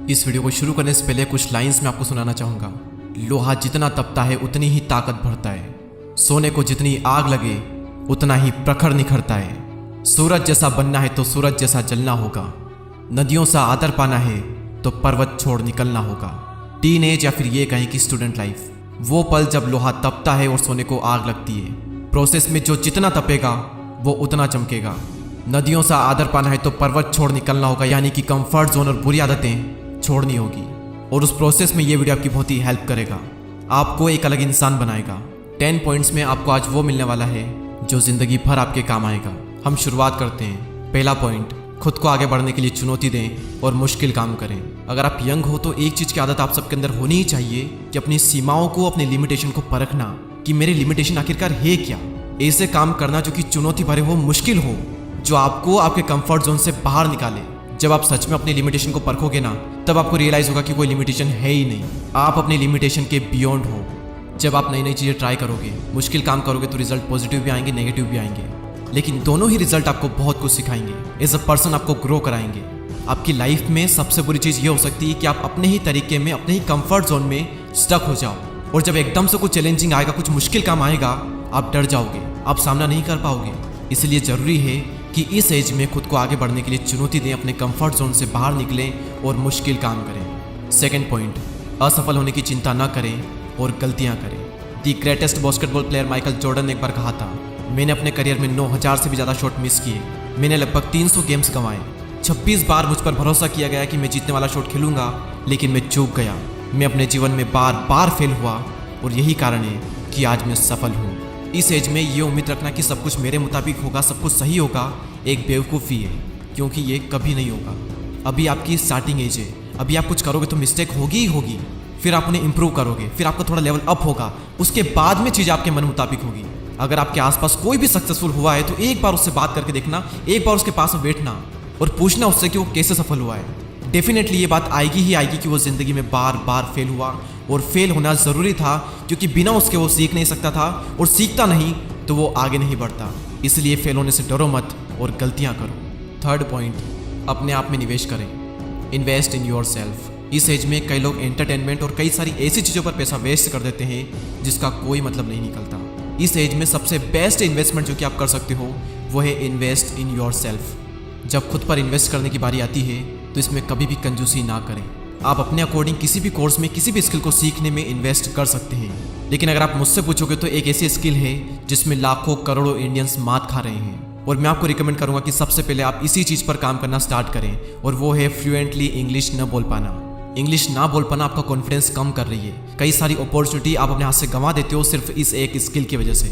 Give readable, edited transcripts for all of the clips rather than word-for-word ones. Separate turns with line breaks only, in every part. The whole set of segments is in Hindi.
इस वीडियो को शुरू करने से पहले कुछ लाइंस मैं आपको सुनाना चाहूँगा। लोहा जितना तपता है उतनी ही ताकत भरता है। सोने को जितनी आग लगे उतना ही प्रखर निखरता है। सूरज जैसा बनना है तो सूरज जैसा जलना होगा। नदियों सा आदर पाना है तो पर्वत छोड़ निकलना होगा। टीनेज या फिर ये कहें कि स्टूडेंट लाइफ, वो पल जब लोहा तपता है और सोने को आग लगती है। प्रोसेस में जो जितना तपेगा वो उतना चमकेगा। नदियों सा आदर पाना है तो पर्वत छोड़ निकलना होगा, यानी कि कंफर्ट जोन और बुरी आदतें छोड़नी होगी। और उस प्रोसेस में ये वीडियो आपकी बहुत ही हेल्प करेगा, आपको एक अलग इंसान बनाएगा। 10 पॉइंट्स में आपको आज वो मिलने वाला है जो जिंदगी भर आपके काम आएगा। हम शुरुआत करते हैं। पहला पॉइंट, खुद को आगे बढ़ने के लिए चुनौती दें और मुश्किल काम करें। अगर आप यंग हो तो एक चीज़ की आदत आप सबके अंदर होनी ही चाहिए कि अपनी सीमाओं को, अपनी लिमिटेशन को परखना कि मेरी लिमिटेशन आखिरकार है क्या। ऐसे काम करना जो कि चुनौती भरे हो, मुश्किल हो, जो आपको आपके कंफर्ट जोन से बाहर निकाले। जब आप सच में अपनी लिमिटेशन को परखोगे ना, तब आपको रियलाइज होगा कि कोई लिमिटेशन है ही नहीं, आप अपनी लिमिटेशन के बियॉन्ड हो। जब आप नई नई चीज़ें ट्राई करोगे, मुश्किल काम करोगे, तो रिजल्ट पॉजिटिव भी आएंगे, नेगेटिव भी आएंगे, लेकिन दोनों ही रिजल्ट आपको बहुत कुछ सिखाएंगे। एज अ पर्सन आपको ग्रो कराएंगे। आपकी लाइफ में सबसे बुरी चीज़ ये हो सकती है कि आप अपने ही तरीके में, अपने ही कंफर्ट जोन में स्टक हो जाओ, और जब एकदम से कुछ चैलेंजिंग आएगा, कुछ मुश्किल काम आएगा, आप डर जाओगे, आप सामना नहीं कर पाओगे। इसलिए ज़रूरी है कि इस एज में खुद को आगे बढ़ने के लिए चुनौती दें, अपने कंफर्ट जोन से बाहर निकलें और मुश्किल काम करें। सेकेंड पॉइंट, असफल होने की चिंता ना करें और गलतियाँ करें। The greatest basketball player Michael Jordan ने एक बार कहा था, मैंने अपने करियर में 9000 से भी ज़्यादा शॉट मिस किए। मैंने लगभग 300 गेम्स गंवाए। 26 बार मुझ पर भरोसा किया गया कि मैं जीतने वाला शॉट खेलूंगा, लेकिन मैं चूक गया। मैं अपने जीवन में बार बार फेल हुआ और यही कारण है कि आज मैं सफल हूँ। इस एज में ये उम्मीद रखना कि सब कुछ मेरे मुताबिक होगा, सब कुछ सही होगा, एक बेवकूफ़ी है, क्योंकि ये कभी नहीं होगा। अभी आपकी स्टार्टिंग एज है, अभी आप कुछ करोगे तो मिस्टेक होगी ही होगी, फिर आप उन्हें इंप्रूव करोगे, फिर आपका थोड़ा लेवल अप होगा, उसके बाद में चीज़ आपके मन मुताबिक होगी। अगर आपके आसपास कोई भी सक्सेसफुल हुआ है तो एक बार उससे बात करके देखना, एक बार उसके पास में बैठना और पूछना उससे कि वो कैसे सफल हुआ है। डेफिनेटली ये बात आएगी ही आएगी कि वो ज़िंदगी में बार बार फेल हुआ, और फेल होना ज़रूरी था, क्योंकि बिना उसके वो सीख नहीं सकता था, और सीखता नहीं तो वो आगे नहीं बढ़ता। इसलिए फेल होने से डरो मत और गलतियाँ करो। थर्ड पॉइंट, अपने आप में निवेश करें। Invest in your self. इस एज में कई लोग एंटरटेनमेंट और कई सारी ऐसी चीज़ों पर पैसा वेस्ट कर देते हैं जिसका कोई मतलब नहीं निकलता। इस एज में सबसे बेस्ट इन्वेस्टमेंट जो कि आप कर सकते हो वो है इन्वेस्ट इन योर सेल्फ। जब खुद पर इन्वेस्ट करने की बारी आती है तो इसमें कभी भी कंजूसी ना करें। आप अपने अकॉर्डिंग किसी भी कोर्स में, किसी भी स्किल को सीखने में इन्वेस्ट कर सकते हैं, लेकिन अगर आप मुझसे पूछोगे तो एक ऐसी स्किल है जिसमें लाखों करोड़ों इंडियंस मात खा रहे हैं, और मैं आपको रिकमेंड करूंगा कि सबसे पहले आप इसी चीज़ पर काम करना स्टार्ट करें, और वो है फ्लुएंटली इंग्लिश न बोल पाना। इंग्लिश ना बोल पाना आपका कॉन्फिडेंस कम कर रही है। कई सारी अपॉर्चुनिटी आप अपने हाथ से गंवा देते हो सिर्फ इस एक स्किल की वजह से।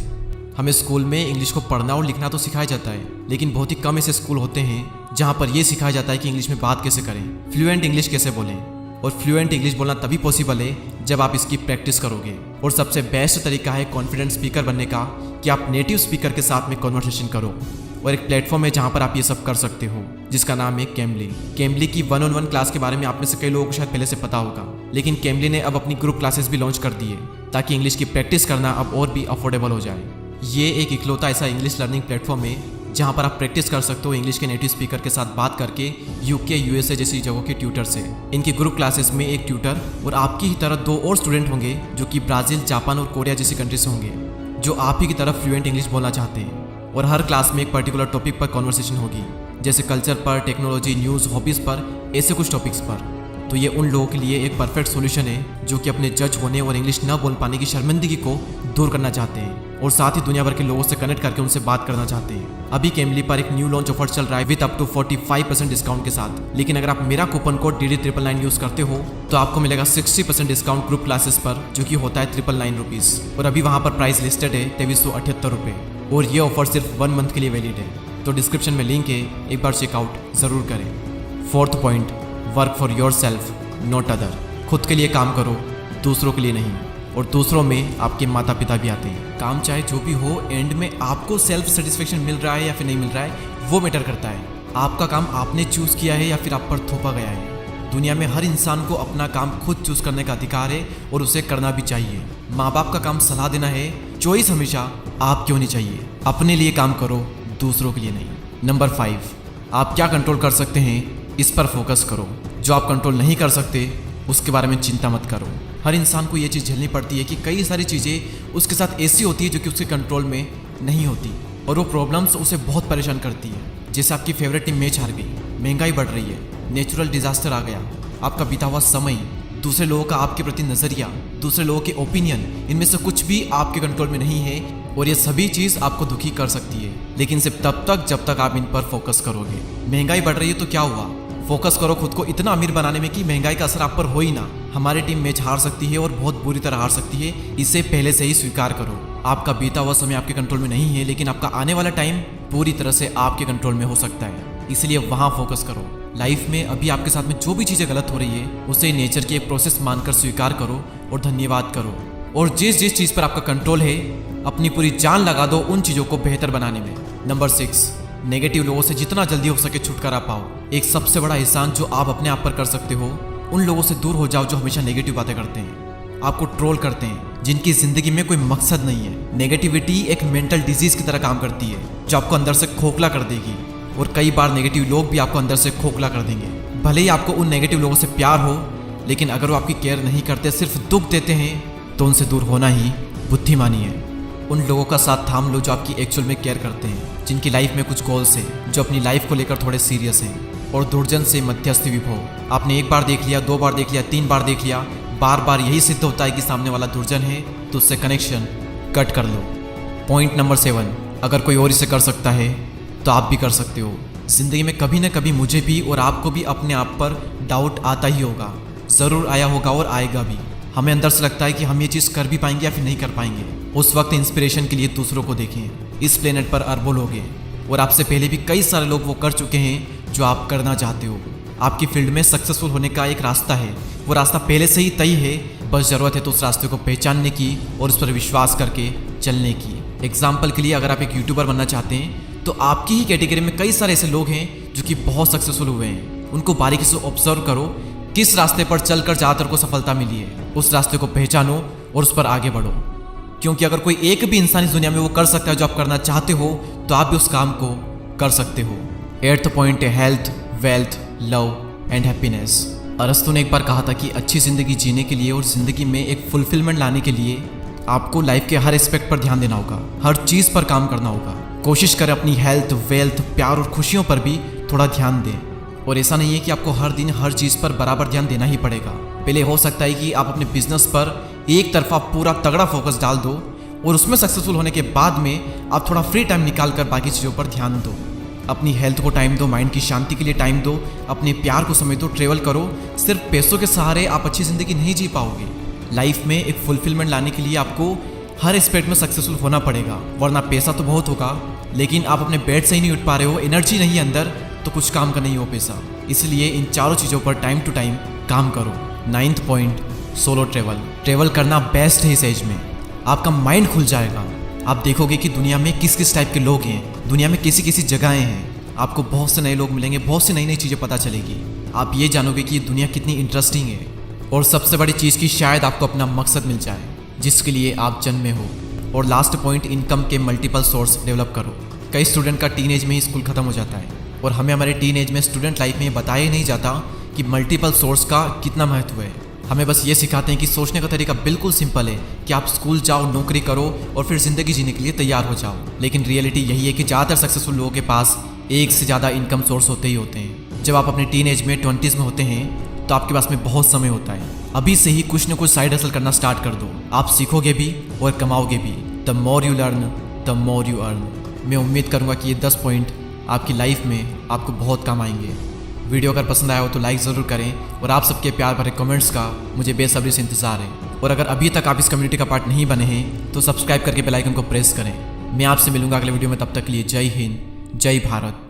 हमें स्कूल में इंग्लिश को पढ़ना और लिखना तो सिखाया जाता है, लेकिन बहुत ही कम ऐसे स्कूल होते हैं जहाँ पर यह सिखाया जाता है कि इंग्लिश में बात कैसे करें, फ्लुएंट इंग्लिश कैसे बोलें। और फ्लुएंट इंग्लिश बोलना तभी पॉसिबल है जब आप इसकी प्रैक्टिस करोगे। और सबसे बेस्ट तरीका है कॉन्फिडेंट स्पीकर बनने का कि आप नेटिव स्पीकर के साथ में कॉन्वर्सेशन करो। और एक प्लेटफॉर्म है जहाँ पर आप ये सब कर सकते हो, जिसका नाम है कैम्बली। कैम्बली की 1-on-1 क्लास के बारे में आप में से कई लोगों को शायद पहले से पता होगा, लेकिन कैम्बली ने अब अपनी ग्रुप क्लासेस भी लॉन्च कर दी है ताकि इंग्लिश की प्रैक्टिस करना अब और भी अफोर्डेबल हो जाए। ये एक इकलौता ऐसा इंग्लिश लर्निंग प्लेटफॉर्म है जहाँ पर आप प्रैक्टिस कर सकते हो इंग्लिश के नेटिव स्पीकर के साथ बात करके, यूके, यूएसए जैसी जगहों के ट्यूटर से। इनकी ग्रुप क्लासेस में एक ट्यूटर और आपकी ही तरह 2 और स्टूडेंट होंगे जो कि ब्राज़ील, जापान और कोरिया जैसी कंट्री से होंगे, जो आप ही की तरफ फ्लुएंट इंग्लिश बोलना चाहते हैं। और हर क्लास में एक पर्टिकुलर टॉपिक पर कॉन्वर्सेशन होगी, जैसे कल्चर पर, टेक्नोलॉजी, न्यूज़, हॉबीज़ पर, ऐसे कुछ टॉपिक्स पर। तो ये उन लोगों के लिए एक परफेक्ट सॉल्यूशन है जो कि अपने जज होने और इंग्लिश न बोल पाने की शर्मिंदगी को दूर करना चाहते हैं, और साथ ही दुनिया भर के लोगों से कनेक्ट करके उनसे बात करना चाहते हैं। अभी कैम्बली पर एक न्यू लॉन्च ऑफर चल रहा है विद अप टू 45% डिस्काउंट के साथ। लेकिन अगर आप मेरा कूपन कोड DD999 यूज़ करते हो तो आपको मिलेगा 60% डिस्काउंट ग्रुप क्लासेस पर, जो कि होता है 999 रुपीज़। और अभी वहाँ पर प्राइस लिस्टेड है 2378 रुपये, और ये ऑफर सिर्फ 1 मंथ के लिए वैलिड है। तो डिस्क्रिप्शन में लिंक है, एक बार चेकआउट ज़रूर करें। Fourth point, work for your self not other. खुद के लिए काम करो, दूसरों के लिए नहीं। और दूसरों में आपके माता पिता भी आते हैं। काम चाहे जो भी हो, एंड में आपको सेल्फ सेटिस्फेक्शन मिल रहा है या फिर नहीं मिल रहा है, वो मैटर करता है। आपका काम आपने चूज़ किया है या फिर आप पर थोपा गया है। दुनिया में हर इंसान को अपना काम खुद चूज़ करने का अधिकार है, और उसे करना भी चाहिए। माँ बाप का काम सलाह देना है, चॉइस हमेशा आपकी होनी चाहिए। अपने लिए काम करो, दूसरों के लिए नहीं। नंबर 5, आप क्या कंट्रोल कर सकते हैं, इस पर फोकस करो। जो आप कंट्रोल नहीं कर सकते उसके बारे में चिंता मत करो। हर इंसान को ये चीज़ झेलनी पड़ती है कि कई सारी चीज़ें उसके साथ ऐसी होती है जो कि उसके कंट्रोल में नहीं होती, और वो प्रॉब्लम्स उसे बहुत परेशान करती है। जैसे आपकी फेवरेट टीम मैच हार गई, महंगाई बढ़ रही है, नेचुरल डिजास्टर आ गया, आपका बीता हुआ समय, दूसरे लोगों का आपके प्रति नज़रिया, दूसरे लोगों के ओपिनियन, इनमें से कुछ भी आपके कंट्रोल में नहीं है और ये सभी चीज़ आपको दुखी कर सकती है, लेकिन सिर्फ तब तक जब तक आप इन पर फोकस करोगे। महंगाई बढ़ रही है तो क्या हुआ, फोकस करो खुद को इतना अमीर बनाने में कि महंगाई का असर आप पर हो ही ना। हमारी टीम मैच हार सकती है और बहुत बुरी तरह हार सकती है, इसे पहले से ही स्वीकार करो। आपका बीता हुआ समय आपके कंट्रोल में नहीं है, लेकिन आपका आने वाला टाइम पूरी तरह से आपके कंट्रोल में हो सकता है, इसलिए वहाँ फोकस करो। लाइफ में अभी आपके साथ में जो भी चीज़ें गलत हो रही है उसे नेचर की एक प्रोसेस मानकर स्वीकार करो और धन्यवाद करो। और जिस जिस चीज़ पर आपका कंट्रोल है अपनी पूरी जान लगा दो उन चीज़ों को बेहतर बनाने में। नंबर 6, नेगेटिव लोगों से जितना जल्दी हो सके छुटकारा पाओ। एक सबसे बड़ा एहसान जो आप अपने आप पर कर सकते हो, उन लोगों से दूर हो जाओ जो हमेशा नेगेटिव बातें करते हैं, आपको ट्रोल करते हैं, जिनकी जिंदगी में कोई मकसद नहीं है। नेगेटिविटी एक मेंटल डिजीज की तरह काम करती है जो आपको अंदर से खोखला कर देगी, और कई बार नेगेटिव लोग भी आपको अंदर से खोखला कर देंगे। भले ही आपको उन नेगेटिव लोगों से प्यार हो, लेकिन अगर वो आपकी केयर नहीं करते, सिर्फ दुख देते हैं, तो उनसे दूर होना ही बुद्धिमानी है। उन लोगों का साथ थाम लो जो आपकी एक्चुअल में केयर करते हैं, जिनकी लाइफ में कुछ गोल्स हैं, जो अपनी लाइफ को लेकर थोड़े सीरियस हैं। और दुर्जन से मध्यस्थी विभो। आपने एक बार देख लिया, 2 बार देख लिया, 3 बार देख लिया, बार बार यही सिद्ध होता है कि सामने वाला दुर्जन है, तो उससे कनेक्शन कट कर लो। पॉइंट नंबर 7, अगर कोई और इसे कर सकता है तो आप भी कर सकते हो। जिंदगी में कभी ना कभी मुझे भी और आपको भी अपने आप पर डाउट आता ही होगा, ज़रूर आया होगा और आएगा भी। हमें अंदर से लगता है कि हम ये चीज़ कर भी पाएंगे या फिर नहीं कर पाएंगे। उस वक्त इंस्पिरेशन के लिए दूसरों को देखें। इस प्लेनेट पर अरबों लोग हैं और आपसे पहले भी कई सारे लोग वो कर चुके हैं जो आप करना चाहते हो। आपकी फील्ड में सक्सेसफुल होने का एक रास्ता है, वो रास्ता पहले से ही तय है, बस ज़रूरत है तो उस रास्ते को पहचानने की और उस पर विश्वास करके चलने की। एग्जाम्पल के लिए अगर आप एक यूट्यूबर बनना चाहते हैं तो आपकी ही कैटेगरी में कई सारे ऐसे लोग हैं जो कि बहुत सक्सेसफुल हुए हैं। उनको बारीकी से ऑब्जर्व करो, किस रास्ते पर चलकर ज़्यादातर को सफलता मिली है, उस रास्ते को पहचानो और उस पर आगे बढ़ो। क्योंकि अगर कोई एक भी इंसान इस दुनिया में वो कर सकता है जो आप करना चाहते हो, तो आप भी उस काम को कर सकते हो। 8th पॉइंट है health, wealth, love and happiness. अरस्तु ने एक बार कहा था कि अच्छी ज़िंदगी जीने के लिए और ज़िंदगी में एक फुलफिलमेंट लाने के लिए आपको लाइफ के हर एस्पेक्ट पर ध्यान देना होगा, हर चीज़ पर काम करना होगा। कोशिश करें अपनी हेल्थ, वेल्थ, प्यार और खुशियों पर भी थोड़ा ध्यान दें। और ऐसा नहीं है कि आपको हर दिन हर चीज़ पर बराबर ध्यान देना ही पड़ेगा। पहले हो सकता है कि आप अपने बिजनेस पर एक तरफा पूरा तगड़ा फोकस डाल दो और उसमें सक्सेसफुल होने के बाद में आप थोड़ा फ्री टाइम निकाल कर बाकी चीज़ों पर ध्यान दो। अपनी हेल्थ को टाइम दो, माइंड की शांति के लिए टाइम दो, अपने प्यार को समय दो, ट्रेवल करो। सिर्फ पैसों के सहारे आप अच्छी ज़िंदगी नहीं जी पाओगे। लाइफ में एक फुलफिलमेंट लाने के लिए आपको हर एस्पेक्ट में सक्सेसफुल होना पड़ेगा, वरना पैसा तो बहुत होगा लेकिन आप अपने बेड से ही नहीं उठ पा रहे हो, एनर्जी नहीं है अंदर, तो कुछ काम का नहीं हो पैसा। इसलिए इन चारों चीज़ों पर टाइम टू टाइम काम करो। 9th point, solo travel. Travel करना बेस्ट है इस एज में, आपका माइंड खुल जाएगा। आप देखोगे कि दुनिया में किस किस टाइप के लोग हैं, दुनिया में कैसी कैसी जगहें हैं। आपको बहुत से नए लोग मिलेंगे, बहुत सी नई नई चीज़ें पता चलेगी। आप ये जानोगे कि ये दुनिया कितनी इंटरेस्टिंग है। और सबसे बड़ी चीज़ की शायद आपको अपना मकसद मिल जाए जिसके लिए आप जन्मे हो। और लास्ट पॉइंट, इनकम के मल्टीपल सोर्स डेवलप करो। कई स्टूडेंट का टीनेज में ही स्कूल खत्म हो जाता है और हमें हमारे टीनेज में स्टूडेंट लाइफ में बताया ही नहीं जाता कि मल्टीपल सोर्स का कितना महत्व है। हमें बस ये सिखाते हैं कि सोचने का तरीका बिल्कुल सिंपल है कि आप स्कूल जाओ, नौकरी करो और फिर ज़िंदगी जीने के लिए तैयार हो जाओ। लेकिन रियलिटी यही है कि ज़्यादातर सक्सेसफुल लोगों के पास एक से ज़्यादा इनकम सोर्स होते ही होते हैं। जब आप अपने टीनेज में 20s में होते हैं तो आपके पास में बहुत समय होता है। अभी से ही कुछ न कुछ साइड हसल करना स्टार्ट कर दो, आप सीखोगे भी और कमाओगे भी। The more you learn the more you earn. मैं उम्मीद करूँगा कि ये 10 पॉइंट आपकी लाइफ में आपको बहुत काम आएंगे। वीडियो अगर पसंद आया हो तो लाइक ज़रूर करें और आप सबके प्यार भरे कमेंट्स का मुझे बेसब्री से इंतज़ार है। और अगर अभी तक आप इस कम्युनिटी का पार्ट नहीं बने हैं तो सब्सक्राइब करके बेल आइकन को प्रेस करें। मैं आपसे मिलूंगा अगले वीडियो में, तब तक के लिए जय हिंद, जय भारत।